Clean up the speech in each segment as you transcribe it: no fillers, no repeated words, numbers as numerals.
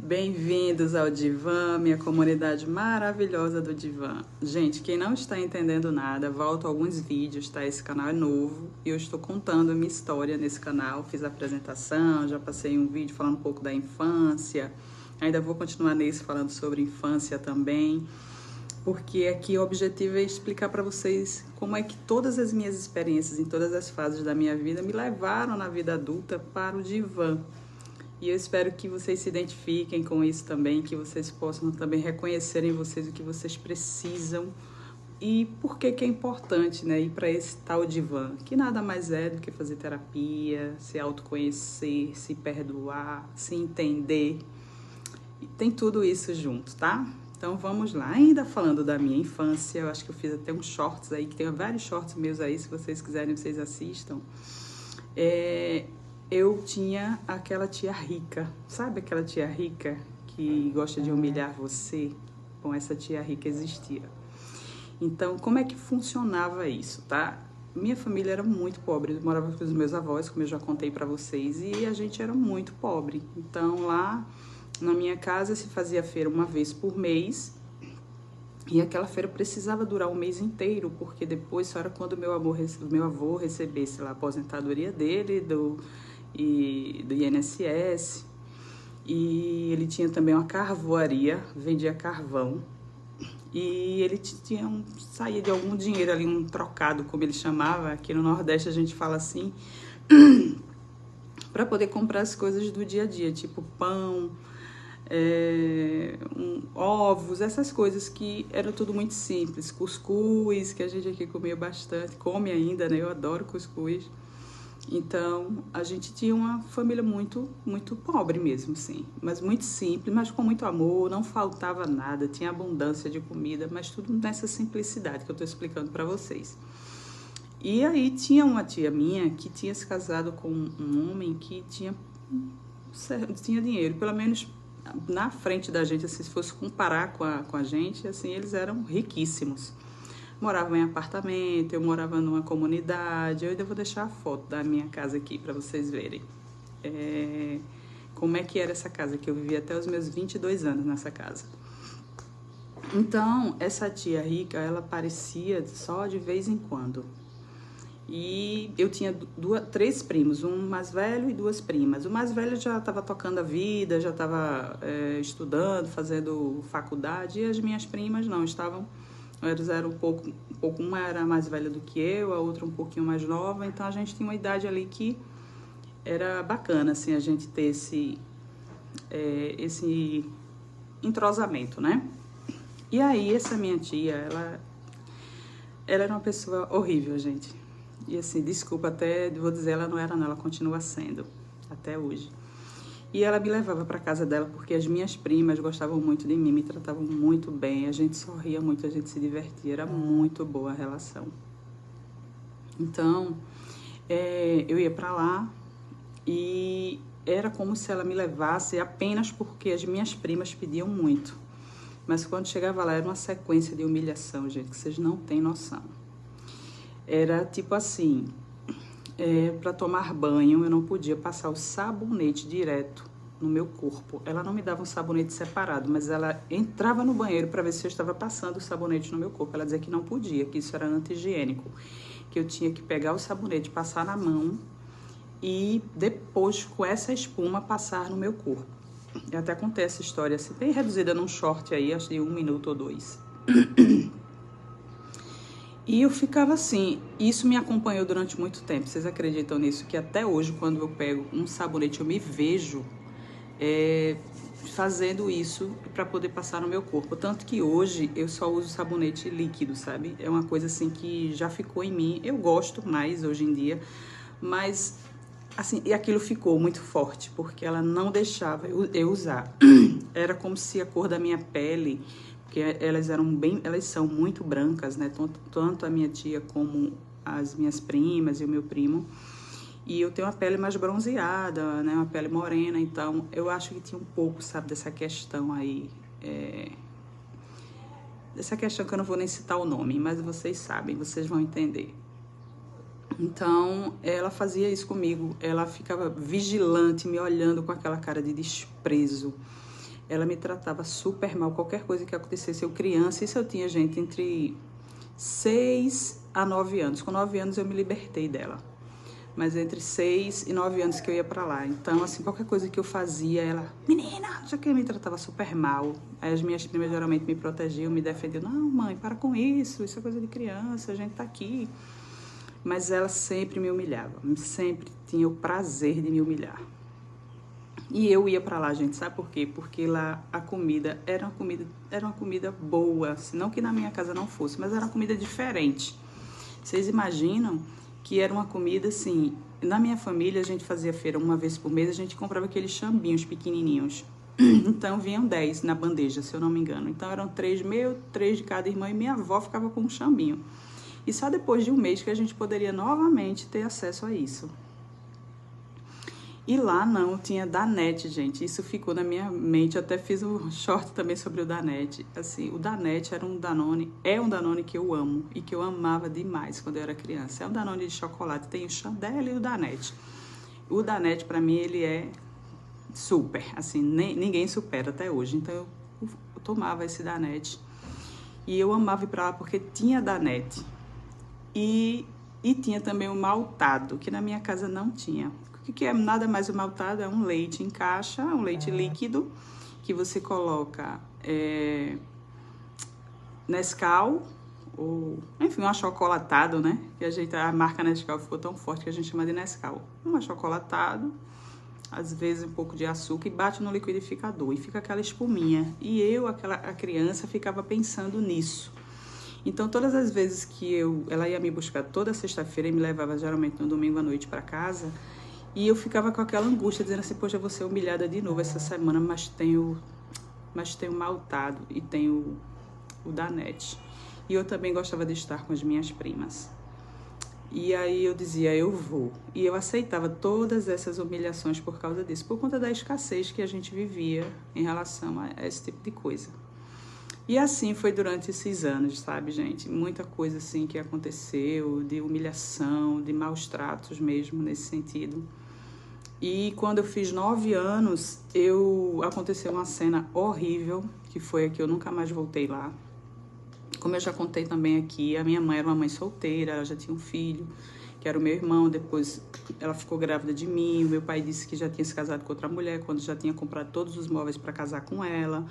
Bem-vindos ao Divã, minha comunidade maravilhosa do Divã. Gente, quem não está entendendo nada, volto a alguns vídeos, tá? Esse canal é novo e eu estou contando a minha história nesse canal. Fiz a apresentação, já passei um vídeo falando um pouco da infância. Ainda vou continuar nesse falando sobre infância também, porque aqui o objetivo é explicar para vocês como é que todas as minhas experiências em todas as fases da minha vida me levaram na vida adulta para o Divã. E eu espero que vocês se identifiquem com isso também, que vocês possam também reconhecer em vocês o que vocês precisam e por que é importante, né, ir para esse tal divã, que nada mais é do que fazer terapia, se autoconhecer, se perdoar, se entender. E tem tudo isso junto, tá? Então vamos lá. Ainda falando da minha infância, eu acho que eu fiz até uns shorts aí, que tem vários shorts meus aí, se vocês quiserem, vocês assistam. Eu tinha aquela tia rica, sabe aquela tia rica que gosta de humilhar você? Bom, essa tia rica existia. Então, como é que funcionava isso, tá? Minha família era muito pobre, eu morava com os meus avós, como eu já contei pra vocês, e a gente era muito pobre. Então, lá na minha casa se fazia feira uma vez por mês, e aquela feira precisava durar um mês inteiro, porque depois só era quando meu avô recebesse lá a aposentadoria dele, do INSS, e ele tinha também uma carvoaria, vendia carvão, e ele saía de algum dinheiro ali, um trocado, como ele chamava, aqui no Nordeste a gente fala assim, para poder comprar as coisas do dia a dia, tipo pão, ovos, essas coisas que eram tudo muito simples, cuscuz, que a gente aqui comia bastante, come ainda, né? Eu adoro cuscuz. Então, a gente tinha uma família muito, muito pobre mesmo, sim. Mas muito simples, mas com muito amor, não faltava nada, tinha abundância de comida, mas tudo nessa simplicidade que eu estou explicando para vocês. E aí tinha uma tia minha que tinha se casado com um homem que tinha dinheiro, pelo menos na frente da gente, assim, se fosse comparar com a gente, assim, eles eram riquíssimos. Moravam em apartamento, eu morava numa comunidade. Eu ainda vou deixar a foto da minha casa aqui para vocês verem. Como é que era essa casa, que eu vivi até os meus 22 anos nessa casa. Então, essa tia rica, ela aparecia só de vez em quando. E eu tinha três primos, um mais velho e duas primas. O mais velho já estava tocando a vida, já estava estudando, fazendo faculdade. E as minhas primas não, elas eram uma era mais velha do que eu, a outra um pouquinho mais nova, então a gente tinha uma idade ali que era bacana, assim, a gente ter esse entrosamento, né? E aí, essa minha tia, ela era uma pessoa horrível, gente. E assim, desculpa, até vou dizer, ela não era não, ela continua sendo, até hoje. E ela me levava para casa dela porque as minhas primas gostavam muito de mim, me tratavam muito bem, a gente sorria muito, a gente se divertia, era muito boa a relação. Então, eu ia para lá e era como se ela me levasse apenas porque as minhas primas pediam muito. Mas quando chegava lá era uma sequência de humilhação, gente, que vocês não têm noção. Era tipo assim... para tomar banho, eu não podia passar o sabonete direto no meu corpo. Ela não me dava um sabonete separado, mas ela entrava no banheiro para ver se eu estava passando o sabonete no meu corpo. Ela dizia que não podia, que isso era anti-higiênico, que eu tinha que pegar o sabonete, passar na mão e depois, com essa espuma, passar no meu corpo. Eu até contei essa história assim, bem reduzida num short aí, acho de 1 minuto ou 2. E eu ficava assim, isso me acompanhou durante muito tempo. Vocês acreditam nisso? Que até hoje, quando eu pego um sabonete, eu me vejo fazendo isso para poder passar no meu corpo. Tanto que hoje eu só uso sabonete líquido, sabe? É uma coisa assim que já ficou em mim. Eu gosto mais hoje em dia, mas assim, e aquilo ficou muito forte, porque ela não deixava eu usar. Era como se a cor da minha pele... porque elas são muito brancas, né? Tanto a minha tia como as minhas primas e o meu primo. E eu tenho uma pele mais bronzeada, né? Uma pele morena, então eu acho que tinha um pouco, sabe, dessa questão aí. Dessa questão que eu não vou nem citar o nome, mas vocês sabem, vocês vão entender. Então, ela fazia isso comigo, ela ficava vigilante, me olhando com aquela cara de desprezo. ela me tratava super mal, qualquer coisa que acontecesse, eu criança, isso eu tinha, gente, entre 6 a 9 anos. Com 9 anos eu me libertei dela. Mas entre 6 e 9 anos que eu ia pra lá. Então, assim, qualquer coisa que eu fazia, ela... Menina, já que me tratava super mal. Aí as minhas primas geralmente me protegiam, me defendiam. Não, mãe, para com isso. Isso é coisa de criança, a gente tá aqui. Mas ela sempre me humilhava. Sempre tinha o prazer de me humilhar. E eu ia pra lá, gente, sabe por quê? Porque lá a comida era uma comida boa. Assim, não que na minha casa não fosse, mas era uma comida diferente. Vocês imaginam que era uma comida assim... Na minha família, a gente fazia feira uma vez por mês, a gente comprava aqueles chambinhos pequenininhos. Então, vinham 10 na bandeja, se eu não me engano. Então, eram 3 meus, 3 de cada irmã, e minha avó ficava com um chambinho. E só depois de um mês que a gente poderia novamente ter acesso a isso. E lá não, tinha Danette, gente. Isso ficou na minha mente. Eu até fiz um short também sobre o Danette. Assim, o Danette era um Danone, é um Danone que eu amo e que eu amava demais quando eu era criança. É um Danone de chocolate, tem o Chandelle e o Danette. O Danette, pra mim, ele é super, assim, ninguém supera até hoje. Então, eu tomava esse Danette e eu amava ir pra lá porque tinha Danette. E tinha também o maltado, que na minha casa não tinha. O que é nada mais o maltado? É um leite em caixa, um leite líquido, que você coloca Nescau, ou enfim, um achocolatado, né? Que a marca Nescau ficou tão forte que a gente chama de Nescau. Um achocolatado, às vezes um pouco de açúcar, e bate no liquidificador, e fica aquela espuminha. E eu, a criança, ficava pensando nisso. Então, todas as vezes que ela ia me buscar toda sexta-feira e me levava geralmente no domingo à noite para casa, e eu ficava com aquela angústia, dizendo assim, poxa, eu vou ser humilhada de novo essa semana, mas tenho maltado e tenho o Danette. E eu também gostava de estar com as minhas primas. E aí eu dizia, eu vou. E eu aceitava todas essas humilhações por causa disso, por conta da escassez que a gente vivia em relação a esse tipo de coisa. E assim foi durante esses anos, sabe, gente? Muita coisa assim que aconteceu, de humilhação, de maus tratos mesmo nesse sentido. E quando eu fiz 9 anos, aconteceu uma cena horrível, que foi a que eu nunca mais voltei lá. Como eu já contei também aqui, a minha mãe era uma mãe solteira, ela já tinha um filho, que era o meu irmão. Depois ela ficou grávida de mim, o meu pai disse que já tinha se casado com outra mulher, quando já tinha comprado todos os móveis para casar com ela.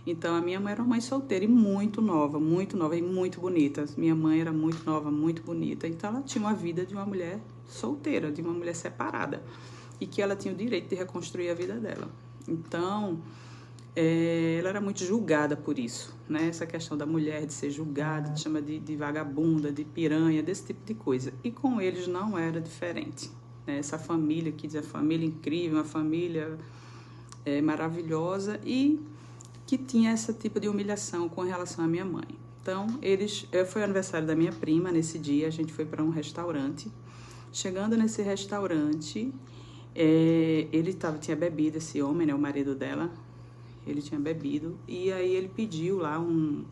Então, a minha mãe era uma mãe solteira e muito nova e muito bonita. Minha mãe era muito nova, muito bonita. Então, ela tinha uma vida de uma mulher solteira, de uma mulher separada. E que ela tinha o direito de reconstruir a vida dela. Então, ela era muito julgada por isso, né? Essa questão da mulher de ser julgada, de chama de vagabunda, de piranha, desse tipo de coisa. E com eles não era diferente, né? Essa família que diz a família incrível, uma família maravilhosa e que tinha esse tipo de humilhação com relação à minha mãe. Então, foi o aniversário da minha prima nesse dia, a gente foi para um restaurante. Chegando nesse restaurante, tinha bebido, esse homem, né, o marido dela, ele tinha bebido, e aí ele pediu lá um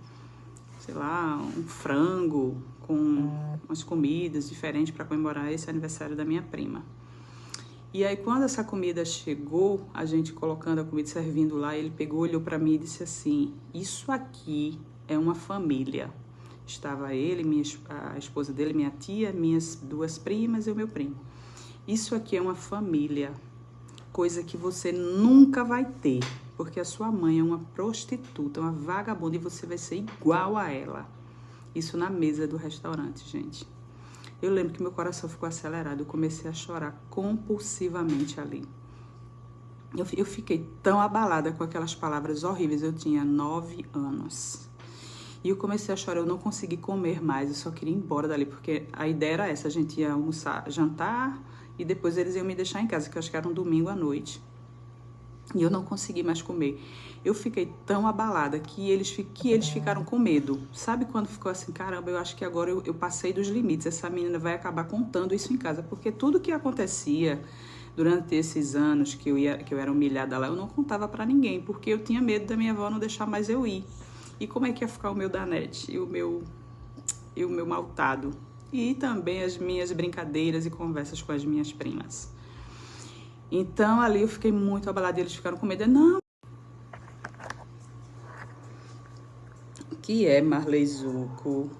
frango com umas comidas diferentes para comemorar esse aniversário da minha prima. E aí, quando essa comida chegou, a gente colocando a comida, servindo lá, ele pegou, olhou para mim e disse assim, isso aqui é uma família. Estava ele, a esposa dele, minha tia, minhas 2 primas e o meu primo. Isso aqui é uma família, coisa que você nunca vai ter, porque a sua mãe é uma prostituta, uma vagabunda, e você vai ser igual a ela. Isso na mesa do restaurante, gente. Eu lembro que meu coração ficou acelerado, eu comecei a chorar compulsivamente ali. Eu fiquei tão abalada com aquelas palavras horríveis, eu tinha 9 anos. E eu comecei a chorar, eu não consegui comer mais, eu só queria ir embora dali, porque a ideia era essa, a gente ia almoçar, jantar, e depois eles iam me deixar em casa, que eu acho que era um domingo à noite. E eu não consegui mais comer. Eu fiquei tão abalada que eles ficaram com medo. Sabe quando ficou assim, caramba, eu acho que agora eu passei dos limites, essa menina vai acabar contando isso em casa, porque tudo que acontecia durante esses anos que eu era humilhada lá, eu não contava pra ninguém, porque eu tinha medo da minha avó não deixar mais eu ir. E como é que ia ficar o meu Danette e o meu maltado? E também as minhas brincadeiras e conversas com as minhas primas. Então, ali eu fiquei muito abalada e eles ficaram com medo. Não, que é Marley Zucco,